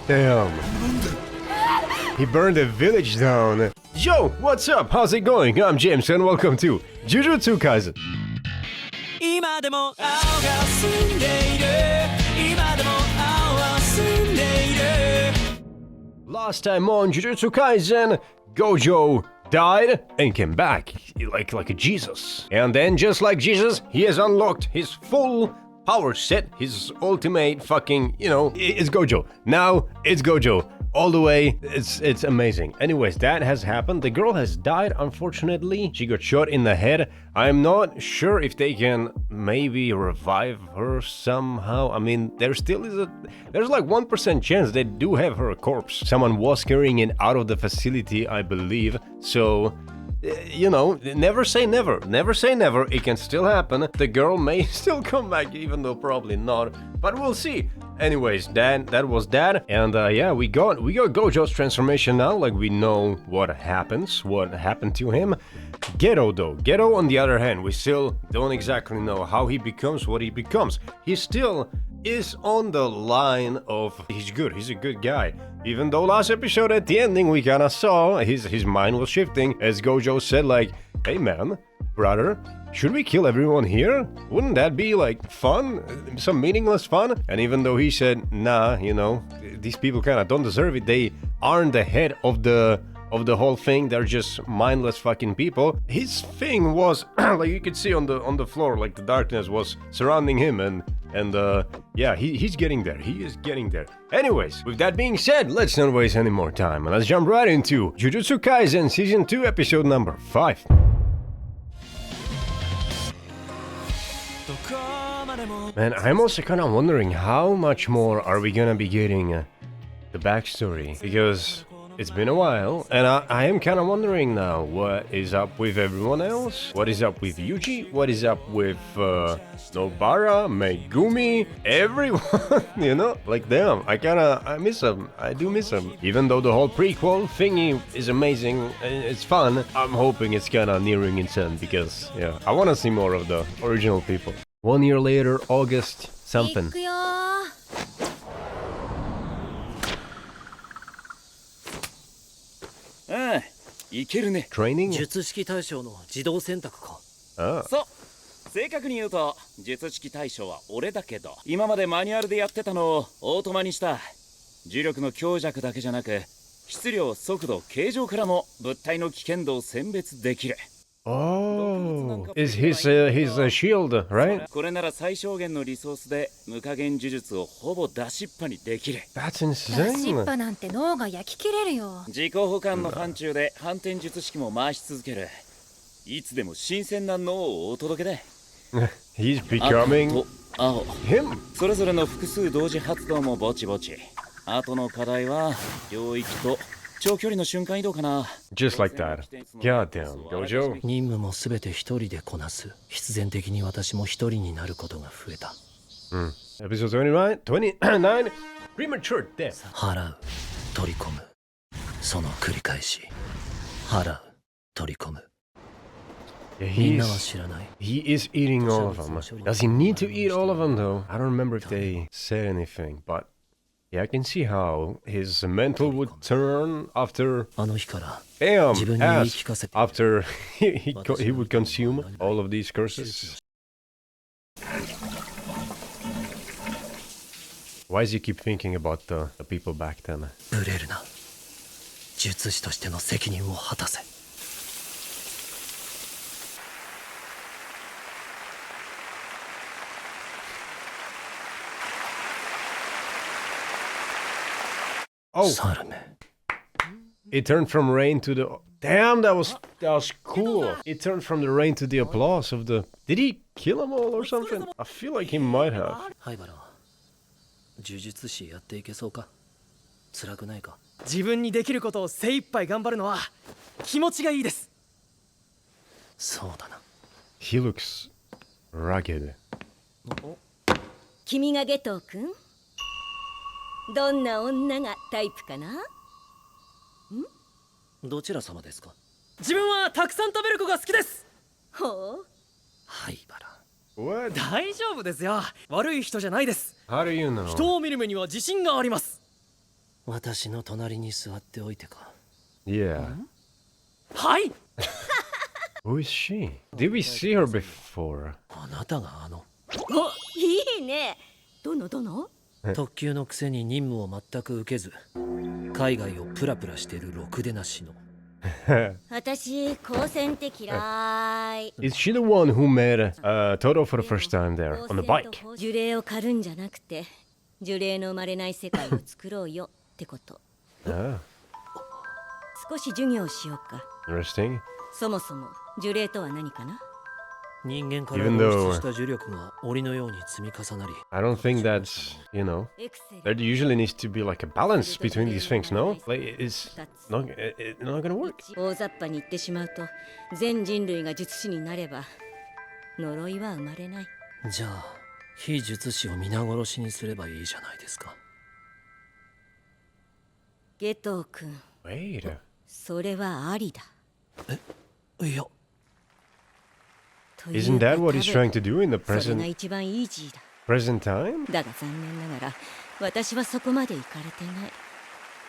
Damn. He burned the village down. Yo, what's up? How's it going? I'm James and welcome to Jujutsu Kaisen. Last time on Jujutsu Kaisen, Gojo died and came back like a Jesus. And then just like Jesus, he has unlocked his full power set, his ultimate fucking, it's Gojo. Now it's Gojo. All the way, it's amazing. Anyways, that has happened. The girl has died, unfortunately. She got shot in the head. I'm not sure if they can maybe revive her somehow. I mean, there's like 1% chance they do have her corpse. Someone was carrying it out of the facility, I believe. So, never say never. Never say never. It can still happen. The girl may still come back, even though probably not. But we'll see. Anyways, that was that. And yeah, we got Gojo's transformation now. Like, we know what happened to him. Geto, though. Geto, on the other hand, we still don't exactly know how he becomes what he becomes. He still is on the line of he's good. He's a good guy. Even though last episode at the ending we kinda saw his mind was shifting as Gojo said like, hey man, brother, should we kill everyone here? Wouldn't that be like fun? Some meaningless fun? And even though he said, nah, these people kinda don't deserve it, they aren't the head of the whole thing, they're just mindless fucking people. His thing was like you could see on the floor, like the darkness was surrounding him and yeah, he's getting there. He is getting there. Anyways, with that being said, let's not waste any more time and let's jump right into Jujutsu Kaisen Season 2 episode number 5. Man, I'm also kind of wondering how much more are we gonna be getting the backstory, because it's been a while, and I am kind of wondering now what is up with everyone else. What is up with Yuji? What is up with Nobara, Megumi, everyone? Like damn, I miss them. I do miss them. Even though the whole prequel thingy is amazing, it's fun, I'm hoping it's kind of nearing its end because, yeah, I want to see more of the original people. 1 year later, August something. Training? 術式対象の自動選択か。そう。正確に言うと、術式対象は俺だけど、今までマニュアルでやってたのをオートマにした。重力の強弱だけじゃなく、質量、速度、形状からも物体の危険度を選別できる。Oh, is his shield, right? これなら最小限のリソースで無加減呪術をほぼ出しっぱにできる。That's insane. 出しっぱなんて脳が焼き切れるよ。自己保管の範疇で反転術式も回し続ける。いつでも新鮮な脳をお届けだ。He's becoming him. それぞれの複数同時発動もぼちぼち。あとの課題は領域と長距離の瞬間移動かな。Just like that. Goddamn, Gojo. 任務もすべて一人でこなす。必然的に私も一人になることが増えた。Episode 29, Premature Death. 払う、取り込む。その繰り返し。払う、取り込む。みんなは知らない。He is eating all of them. Does he need to eat all of them though? I don't remember if they said anything, but yeah, I can see how his mental would turn after. Damn, after he would consume all of these curses. Why does he keep thinking about the people back then? ブレるな。術師としての責任を果たせ。Oh, it turned from rain to the. Damn, that was cool. It turned from the rain to the applause of the. Did he kill them all or something? I feel like he might have. はいバラ。呪術師やっていけそうか。辛くないか。自分にできることを精一杯頑張るのは気持ちがいいです。そうだな。He looks rugged. 君がゲトウ君？どんな女がタイプかな？どちら様ですか？自分はたくさん食べる子が好きです。ほう。はいバラ。What? 大丈夫ですよ。悪い人じゃないです。How do you know? 人を見る目には自信があります。私の隣に座っておいてか。 Yeah. はい。 Who is she? Did we see her before? あなたがあのお、いいね。どの特級のくせに任務を全く受けず海外をプラプラしてるろくでなしの。私、高専って嫌い。 Is she the one who met Toto for the first time there on the bike? 呪霊を狩るんじゃなくて、呪霊の生まれない世界を作ろうよってこと。 Ah, 少し授業をしようか。 interesting. そもそも呪霊とは何かな？人間から Even 放 though 出した呪力が檻のように積み重なり I don't think that's, you know, エクセル there usually needs to be like a balance between these things, no? Like, it's not gonna work. 大雑把に言ってしまうと、全人類が術師になれば呪いは生まれない。じゃあ非術師を皆殺しにすればいいじゃないですか。ゲトウ君、 Wait. それはありだ。いや Isn't that what he's trying to do in the それが present 一番イージーだ。 present time? だが残念ながら私はそこまで行かれてない。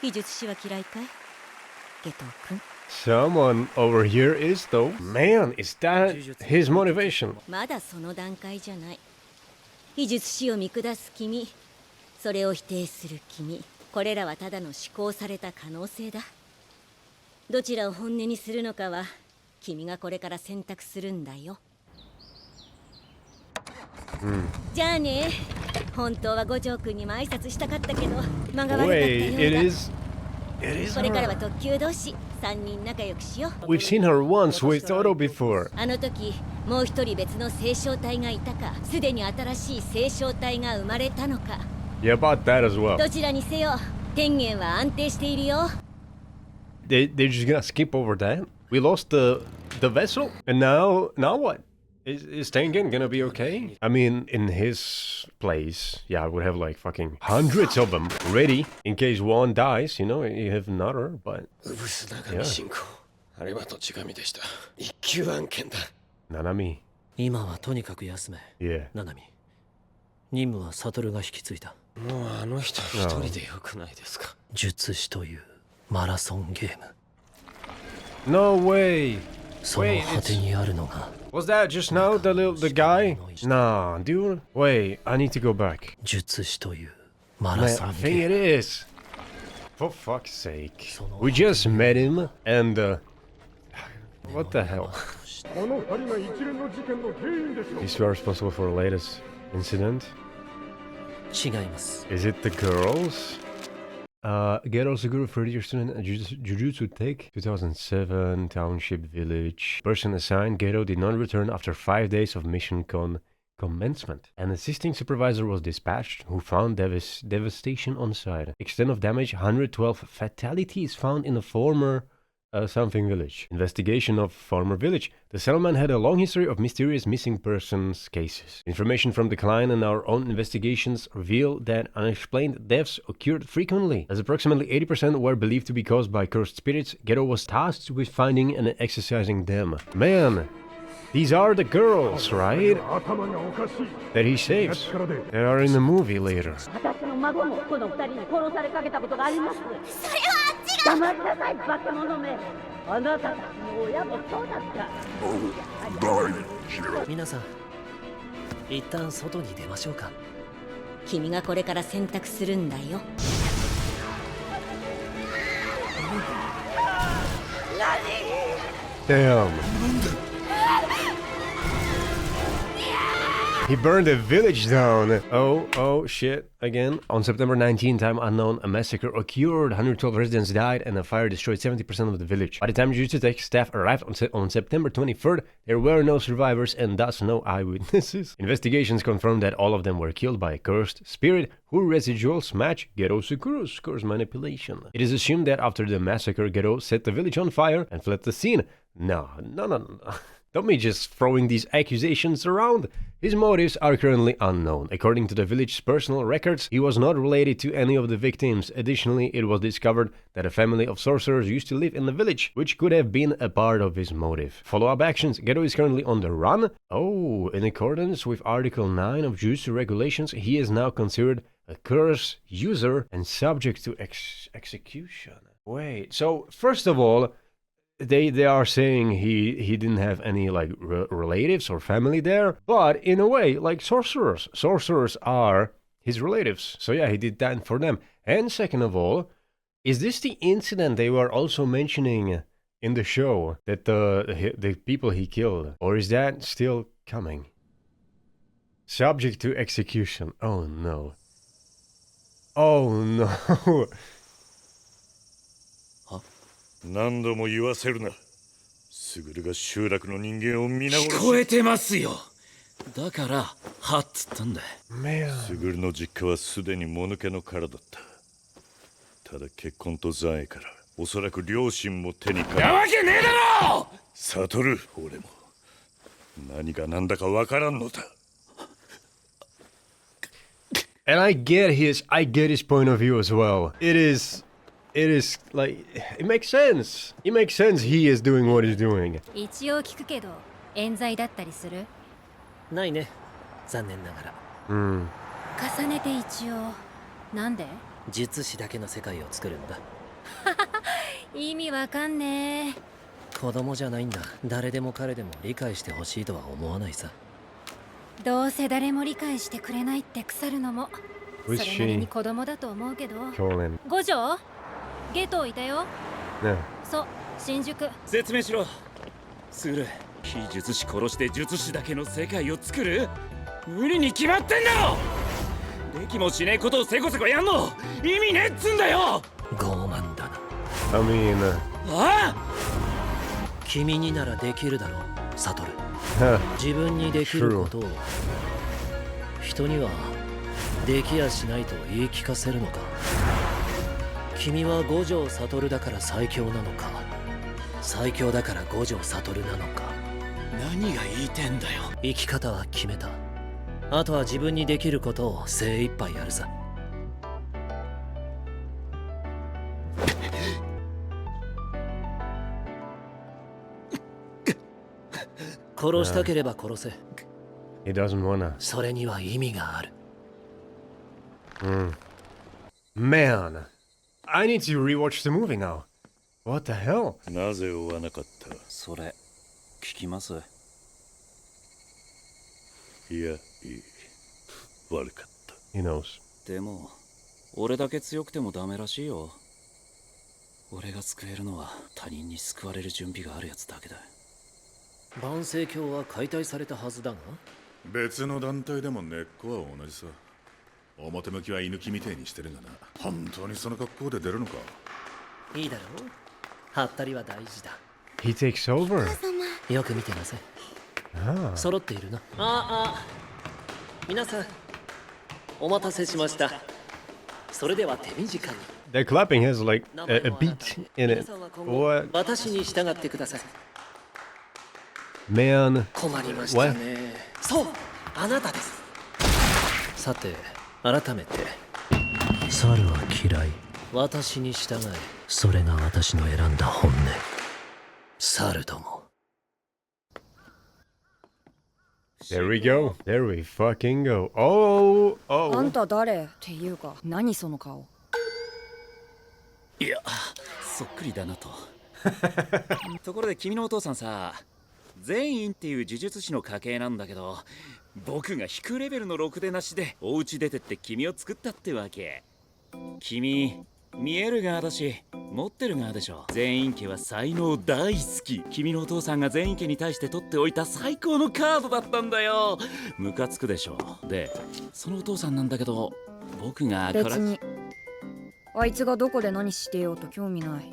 非術師は嫌いかい？ゲトウ君。 Someone over here is though. Man, is that his motivation? まだその段階じゃない。非術師を見下す君、それを否定する君、これらはただの思考された可能性だ。どちらを本音にするのかは君がこれから選択するんだよ。じゃあね。本当は五条君にも挨拶したかったけど間が悪かった Wait, よ it うだ。 is これからは her. 特級同士3人仲良くしよう。 We've seen her once with Toto before. あの時もう一人別の星晶体がいたか、すでに新しい星晶体が生まれたのか。 Yeah, about that as well. どちらにせよ天元は安定しているよ。 They're just gonna skip over that. We lost the vessel, and now what? Is Tengen gonna be okay? I mean, in his place, yeah, I would have like fucking hundreds of them ready in case one dies. You know, you have another, but うぶす長見進行、あれは土地神でした。一級案件だ。 Nanami. 今はとにかく休め。 Yeah. ナナミ、任務はサトルが引き継いだ。もうあの人一人でよくないですか。術師というマラソンゲーム。 No way. その果てにあるのが Was that just now the guy? Nah, dude. Wait, I need to go back. 術師というマラ Man, ソ I ン think ゲー it ム。 is. For fuck's sake. We just met him and what the hell? These two are responsible for the latest incident. 違います。 Is it the girls? Geto Suguru, 30-year student at Jujutsu Tech, 2007, Township Village. Person assigned, Geto did not return after 5 days of mission commencement. An assisting supervisor was dispatched, who found devastation on site. Extent of damage, 112 fatalities found in the former something village. Investigation of former village. The settlement had a long history of mysterious missing persons cases. Information from the client and our own investigations reveal that unexplained deaths occurred frequently. As approximately 80% were believed to be caused by cursed spirits, Geto was tasked with finding and exorcising them. Man, these are the girls, right? That he saves. That are in the movie later. 私の孫もこの二人に殺されかけたことがあります。それはあっちが黙りなさい、バカ者め。あなたたちの親もそうだった。皆さん、一旦外に出ましょうか。君がこれから選択するんだよ。 Damn. He burned a village down. Oh, shit. Again. On September 19, time unknown, a massacre occurred. 112 residents died and a fire destroyed 70% of the village. By the time Jujutsu Tech staff arrived on September 23rd, there were no survivors and thus no eyewitnesses. Investigations confirmed that all of them were killed by a cursed spirit whose residuals match Geto Sukuru's curse manipulation. It is assumed that after the massacre, Geto set the village on fire and fled the scene. No. Don't be just throwing these accusations around. His motives are currently unknown. According to the village's personal records, he was not related to any of the victims. Additionally, it was discovered that a family of sorcerers used to live in the village, which could have been a part of his motive. Follow-up actions. Geto is currently on the run. Oh, in accordance with Article 9 of Jujutsu regulations, he is now considered a curse user and subject to execution. Wait, so first of all, they are saying he didn't have any like relatives or family there, but in a way, like sorcerers are his relatives. So yeah, he did that for them. And second of all, is this the incident they were also mentioning in the show, that the people he killed, or is that still coming? Subject to execution. Oh no. Oh no. 何度も言わせるな。スグルが集落の人間を皆殺し。聞こえてますよ。だからはっつったんだ。スグルの実家はすでにもぬけの殻だった。ただ結婚と残影からおそらく両親も手にかかる。なわけねえだろ。サトル、俺も何が何だかわからんのだ。And I get his point of view as well. It is like, it makes sense. It makes sense he is doing what he's doing. 一応聞くけど、冤罪だったりする？ないね、残念ながら。重ねて一応。なんで？術師だけの世界を作るんだ。意味わかんねえ。子供じゃないんだ。誰でも彼でも理解してほしいとは思わないさ。どうせ誰も理解してくれないって腐るのも、それなりに子供だと思うけど。五条？ゲトいたよ。ね。そう、新宿。説明しろ。スグル、非術師殺して術師だけの世界を作る？無理に決まってんだろ。できもしねえことをせこせこやんの意味ねえっつんだよ。傲慢だな。I mean, ああ、君にならできるだろう、サトル。自分にできることを人にはできやしないと言い聞かせるのか。君は五条悟だから最強なのか、最強だから五条悟なのか。何が言いてんだよ。生き方は決めた。あとは自分にできることを精一杯やるさ。殺したければ殺せ。he doesn't wanna. それには意味がある。Man, I need to rewatch the movie now. What the hell? なぜ追わなかった？それ聞きます。いや、いい。悪かった。He knows. でも俺だけ強くてもダメらしいよ。俺が救えるのは他人に救われる準備があるやつだけだ。万世教は解体されたはずだが、別の団体でも根っこは同じさ。表向きは居抜きみてえにしてるがな。本当にその格好で出るのか？いいだろう。ハったりは大事だ。 He takes over. よく見てなさい。Ah. 揃っているな。皆さんお待たせしました。それでは手短に。 The clapping has like a beat in it. What? 私に従ってください。 Man. 困りましたね。そう、あなたです。さて、改めて猿は嫌い。私に従え。それが私の選んだ本音。猿ども。 There we go. There we fucking go. Oh, あん oh. た誰っていうか、何その顔。いや、そっくりだなと。ところで君のお父さんさ、全員っていう呪術師の家系なんだけど、僕が低レベルのろくでなしでお家出てって君を作ったってわけ。君見える側だし持ってる側でしょ。全員家は才能大好き。君のお父さんが全員家に対して取っておいた最高のカードだったんだよ。ムカつくでしょ。でそのお父さんなんだけど、僕が別にあいつがどこで何してようと興味ない。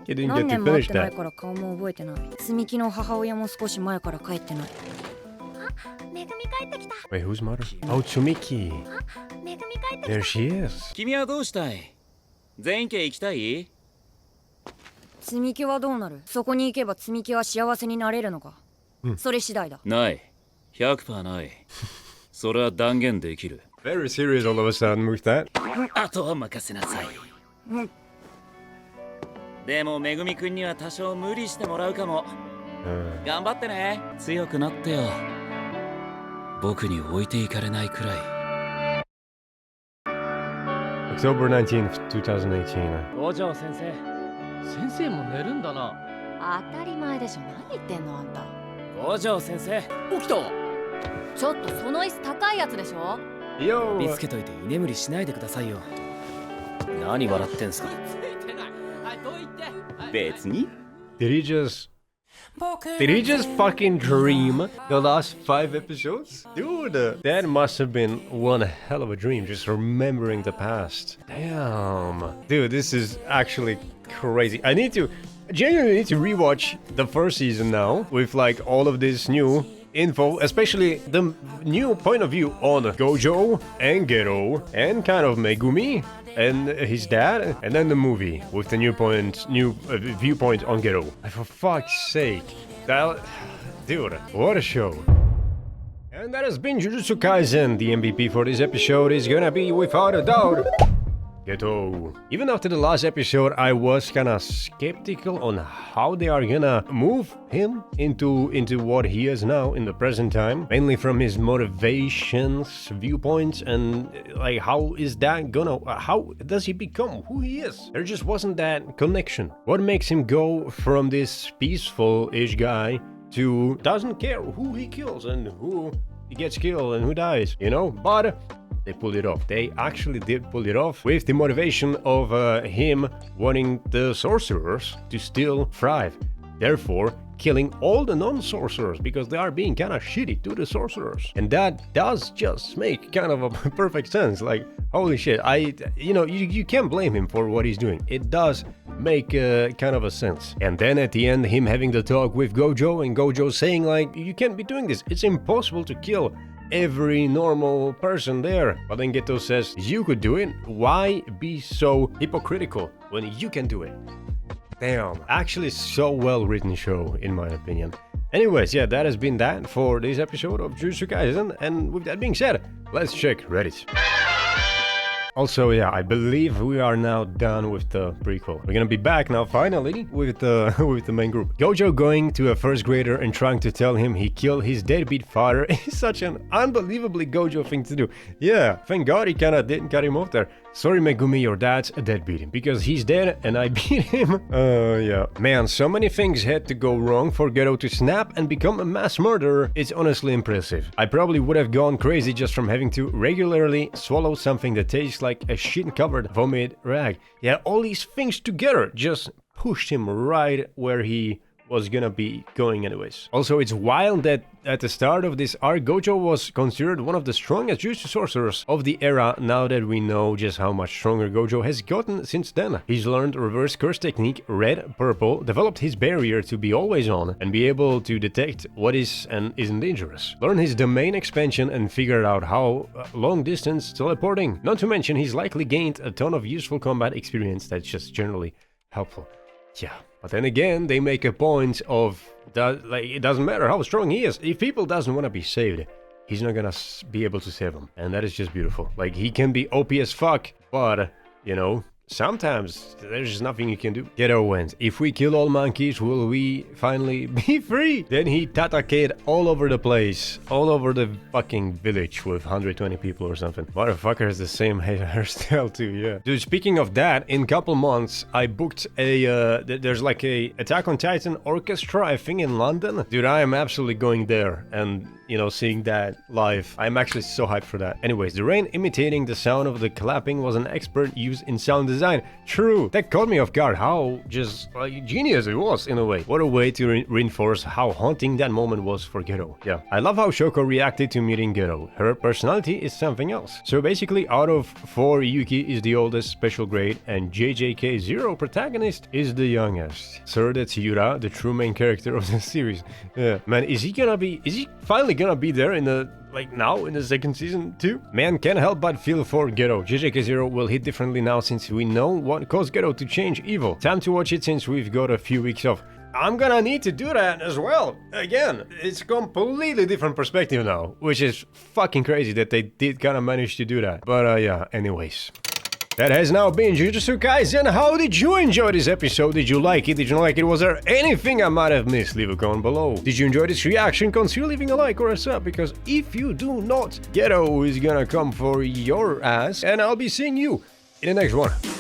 You didn't 何 get 年 to も会っ finish てない that. から顔も覚えてない。積み木の母親も少し前から帰ってない。めぐみ帰ってきた。 Wait, whose mother? Oh, Tsumiki. めぐみ帰ってき There she is. 君はどうしたい？全員家行きたい？積み木はどうなる？そこに行けば積み木は幸せになれるのか？それ次第だ。ない。100% ない。それは断言できる。 Very serious all of a sudden with that. あとは任せなさい。でもめぐみくんには多少無理してもらうかも。頑張ってね。強くなってよ。僕に置いていかれないくらい。October 19th, 2018. 五条先生先生も寝るんだな。当たり前でしょ。何言ってんのあんた。五条先生起きた。ちょっとその椅子高いやつでしょ。Yo! 見つけといて居眠りしないでくださいよ。何笑ってんすか。別に Did he just fucking dream the last 5 episodes? Dude, that must have been one hell of a dream, just remembering the past. Damn. Dude, this is actually crazy. I genuinely need to rewatch the first season now with like all of this new info, especially the new point of view on Gojo and Geto and kind of Megumi and his dad, and then the movie with the new viewpoint on Geto. For fuck's sake, dude, what a show. And that has been Jujutsu Kaisen. The MVP for this episode is gonna be, without a doubt, Geto. Even after the last episode, I was kinda skeptical on how they are gonna move him into what he is now in the present time, mainly from his motivations, viewpoints, and like how does he become who he is? There just wasn't that connection. What makes him go from this peaceful-ish guy to doesn't care who he kills and who gets killed and who dies, you know? But they pulled it off. They actually did pull it off with the motivation of him wanting the sorcerers to still thrive. Therefore, killing all the non-sorcerers because they are being kind of shitty to the sorcerers. And that does just make kind of a perfect sense. Like, holy shit, you can't blame him for what he's doing. It does make kind of a sense. And then at the end, him having the talk with Gojo and Gojo saying like, you can't be doing this. It's impossible to kill every normal person there. But then Geto says, you could do it. Why be so hypocritical when you can do it? Damn, actually so well written show in my opinion. Anyways, yeah, that has been that for this episode of Jujutsu Kaisen, and with that being said, let's check Reddit. Also, yeah, I believe we are now done with the prequel. We're gonna be back now, finally, with the main group. Gojo going to a first grader and trying to tell him he killed his deadbeat father is such an unbelievably Gojo thing to do. Yeah, thank God he kinda didn't cut him off there. Sorry Megumi, your dad's a deadbeat because he's dead and I beat him. Yeah. Man, so many things had to go wrong for Geto to snap and become a mass murderer. It's honestly impressive. I probably would have gone crazy just from having to regularly swallow something that tastes like a shit-covered vomit rag. Yeah, all these things together just pushed him right where he was gonna be going anyways. Also, it's wild that at the start of this arc, Gojo was considered one of the strongest Jujutsu sorcerers of the era. Now that we know just how much stronger Gojo has gotten since then. He's learned reverse curse technique, red, purple, developed his barrier to be always on and be able to detect what is and isn't dangerous. Learn his domain expansion and figured out how long distance teleporting. Not to mention he's likely gained a ton of useful combat experience that's just generally helpful. Yeah. But then again, they make a point of that, like, it doesn't matter how strong he is. If people doesn't want to be saved, he's not gonna be able to save them. And that is just beautiful. Like, he can be OP as fuck, but, you know, sometimes there's just nothing you can do. Geto went, if we kill all monkeys, will we finally be free? Then he tataked all over the place, all over the fucking village with 120 people or something. Motherfucker has the same hairstyle too, yeah. Dude, speaking of that, in a couple months, I booked there's like a Attack on Titan orchestra, I think in London. Dude, I am absolutely going there and, you know, seeing that live. I'm actually so hyped for that. Anyways, the rain imitating the sound of the clapping was an expert use in sound design. True, that caught me off guard. How just like genius it was in a way. What a way to reinforce how haunting that moment was for Geto. Yeah, I love how Shoko reacted to meeting Geto. Her personality is something else. So basically, out of 4, Yuki is the oldest special grade, and JJK0 protagonist is the youngest. So that's Yura, the true main character of the series. Yeah, man, is he finally gonna be there in the now in the second season too? Man, can't help but feel for Geto. JJK0 will hit differently now since we know what caused Geto to change evil. Time to watch it since we've got a few weeks off. I'm gonna need to do that as well. Again, it's completely different perspective now, which is fucking crazy that they did kind of manage to do that. But yeah, anyways. That has now been Jujutsu Kaisen. How did you enjoy this episode? Did you like it? Did you not like it? Was there anything I might have missed? Leave a comment below. Did you enjoy this reaction? Consider leaving a like or a sub, because if you do not, Geto is gonna come for your ass, and I'll be seeing you in the next one.